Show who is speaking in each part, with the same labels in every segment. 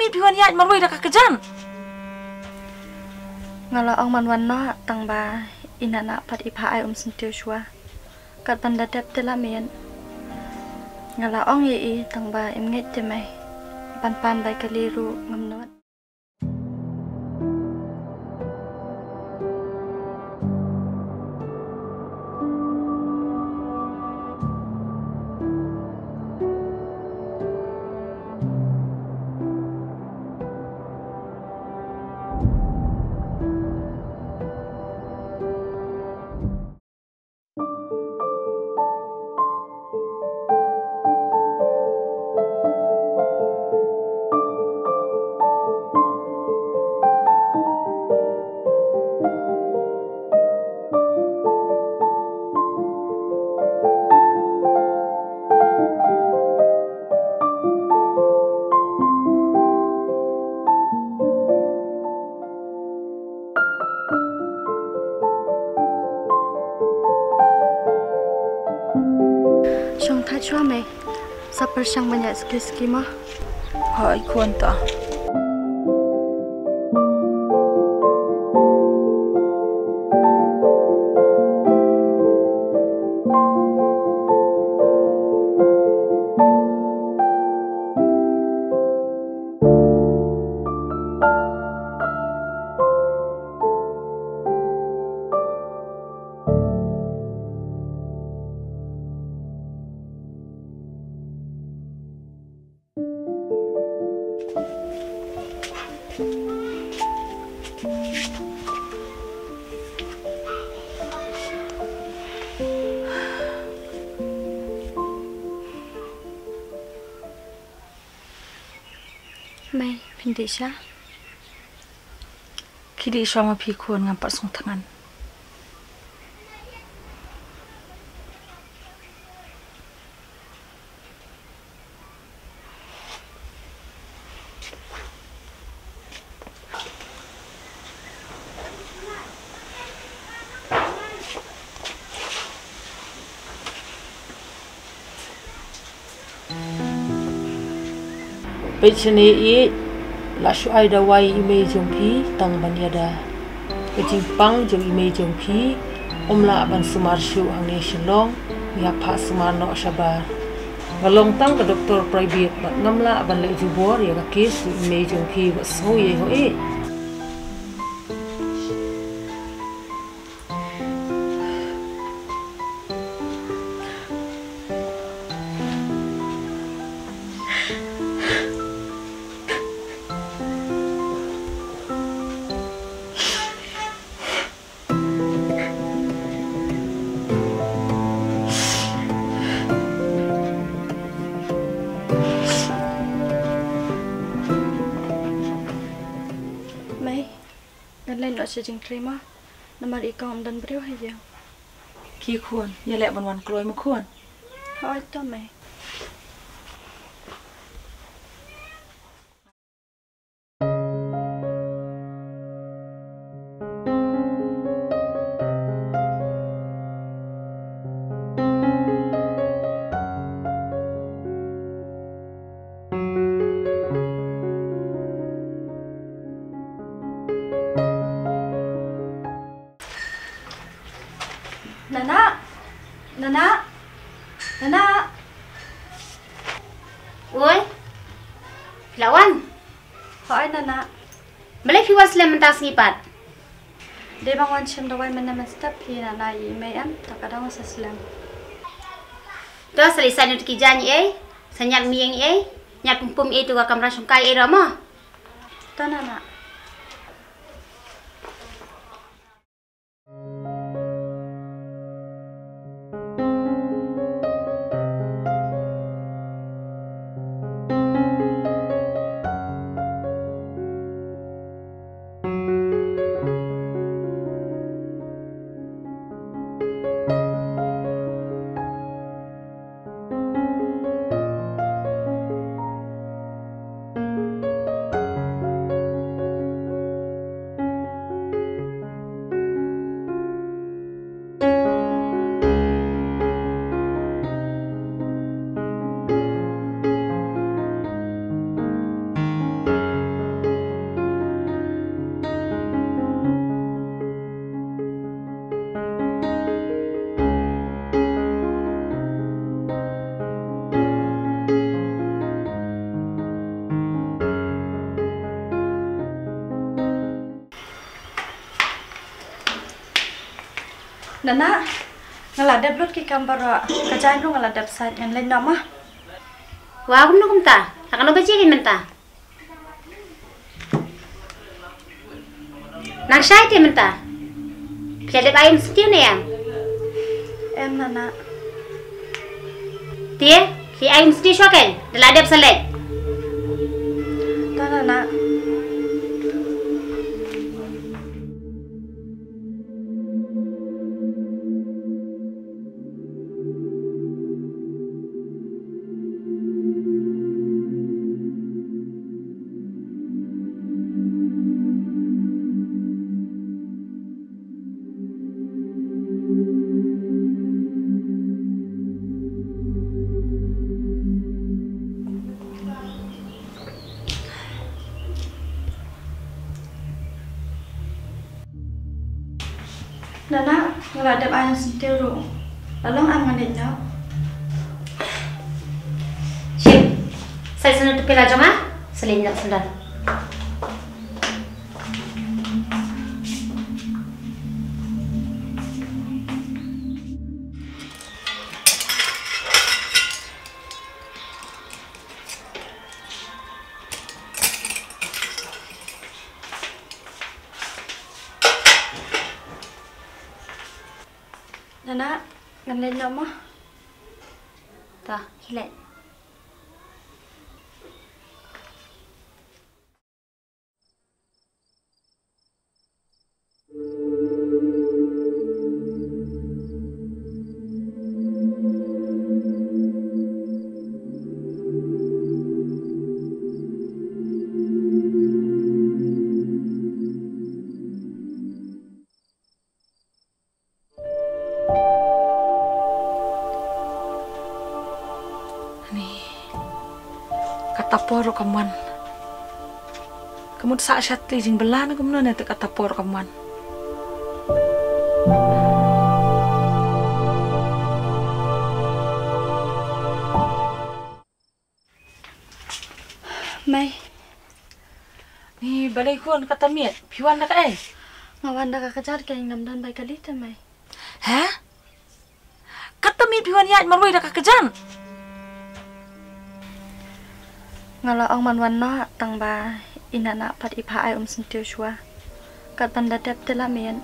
Speaker 1: piwan ya marwai dah kejan.
Speaker 2: Ngala ong man no tang ba inana pat ipa ai sentiu shua. Kat banda dep tela mien. Ngala ong ye tang ba im nget te mai. Pan bai kaliru ngamnot. Shong thai chua mai. Sapar shang banyak ski mah.
Speaker 1: Hai kuan ta.
Speaker 2: Mai pendisha.
Speaker 1: Kiri sama pi kuan ngampak song tangan. Pechene I la shu ai da wai ime jong pi tang ban ya da kejing pang jong ime jong pi omla ban sumar shu hang ne shlong ya pha sumar no shabar ngalong tang ka doktor private bat ngamla ban le ju bor ya ka case ime jong pi wa so ye ho e
Speaker 2: Lên nó sẽ chỉnh trì mà nằm ở con đần brio hay gì
Speaker 1: ki khuan ya le ban wan kloi ma khuan
Speaker 2: hỏi tao mày Nana.
Speaker 3: Oi. Lawan.
Speaker 2: Hỏi Nana.
Speaker 3: Malay fiwas lem mentas ngipat.
Speaker 2: Dia bangun cem dawai mana mesti pi Nana I mayam tak ada masa selam.
Speaker 3: Tu selesai nut kijan senyap mieng nyat pumpum tu ka kamera sungkai rama.
Speaker 2: Tu Nana. Nana, ngaladap lut ki kambara kajain lu ngaladap side yang lain nama.
Speaker 3: Wah, aku nak kumta. Akan apa sih minta? Nak saya dia minta. Jadi ayam sendiri ni em.
Speaker 2: Em Nana.
Speaker 3: Dia, si ayam sendiri shokan. Ngaladap selek.
Speaker 2: Tak Nana. Nana, ngaladap ayam sendiri lu. Lalu am ngalit jauh.
Speaker 3: Sip. Saya senang tu pila joma. Selinjak sendal.
Speaker 2: Nana, ngalit nama.
Speaker 3: Tah, hilang.
Speaker 1: Kataporo kaman. Kamu sa syatli jing belan kamu na kataporo kaman.
Speaker 2: Mai.
Speaker 1: Ni balay ko katamiet. Piwan na ka eh.
Speaker 2: Ngawan dah kejar kaya ngamdan baik kali tu mai.
Speaker 1: Ha? Katamiet piwan ya marway dah kejan.
Speaker 2: Ngalaong manwana tang ba inana pat ipa ai sentiu shua kat bandadap telamian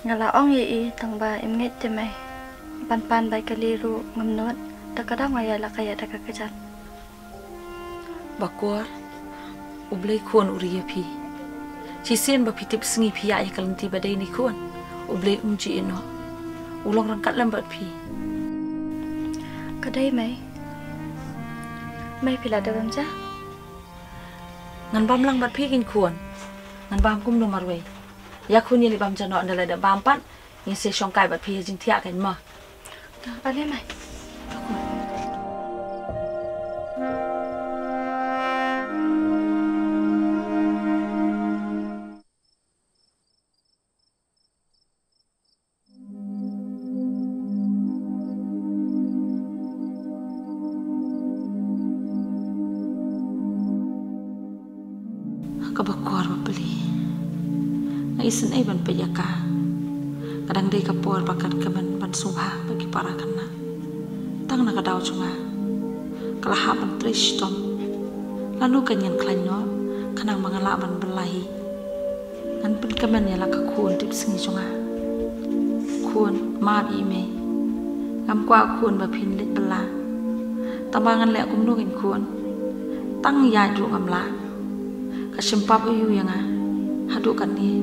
Speaker 2: ngalaong yi tang ba imnget te mai pan bai kaliru ngamnot takadang ngaya la kaya dak kejan
Speaker 1: Bakwar ublay kuan uriya pi cisen ba pitip sengi pi ay kalanti badai ni kuan ublay umji ino ulong rangkat lambat pi
Speaker 2: kadai mai pila dalam ja
Speaker 1: ngan bam lang bat pigin kuan ngan bam kum no marwe ya kun yeli bam jano andala da bam pat ni se shongkai bat pi jing tia kan ma
Speaker 2: ale mai
Speaker 1: Kabakwar beli, naisin ay ban payaka, kadang day kapor bakat kaman ban sumha bagi para kana, tang nakadaw cunga, kalahaban tristom, lalu kanyan klanyo, kanang mga laban belahi, ngan pun kaman yala kakun tip singi cunga, kun maab ime, ngam kwa kun bapin lit bela, tambangan le akum nungin kun, tang ya ju ngamla. Kasimpap uyu yang hadukan ni.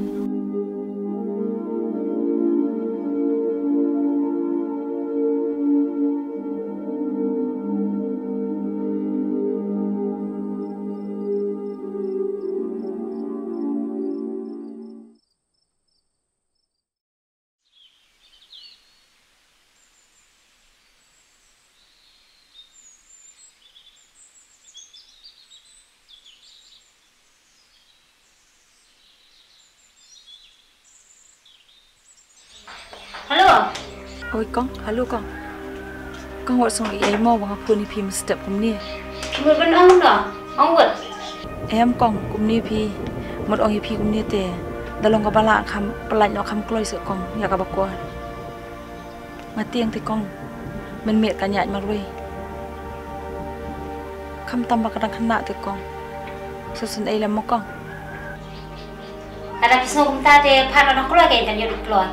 Speaker 1: Oi kong, halo kong. Kong wat song ai mo wang puni pi mstep kum ni.
Speaker 3: Mur ban ong da, ong wat.
Speaker 1: Em kong kum ni pi, mot ong pi kum ni te.
Speaker 2: dalam kepala pelan no kam kloi sekong ya kabakwa ngatiang tikong menmiat kanyat marui kam tambah kadang kena tikong susun ai lam mokong
Speaker 3: ada kisah kumta de phara no kloi ke tan yo kloi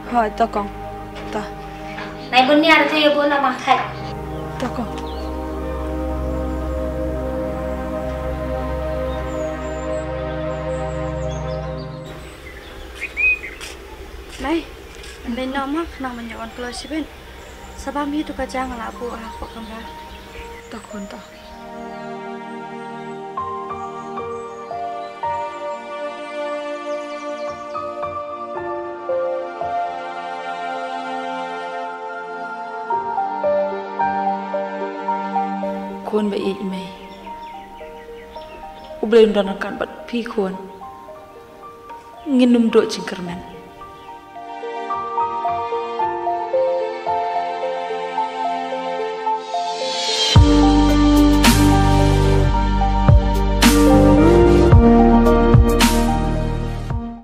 Speaker 2: hoi tokong ta
Speaker 3: nai bun ni ada tu yo bun ma khai
Speaker 2: tokong Mai, ben nama kenang menyawan keluar si ben. Sebab mi tu kajang lah abu aku kamera. Takun tak. Kuan baik mai. Ubelin dan akan bat pi kuan. Nginum dua cingkermen.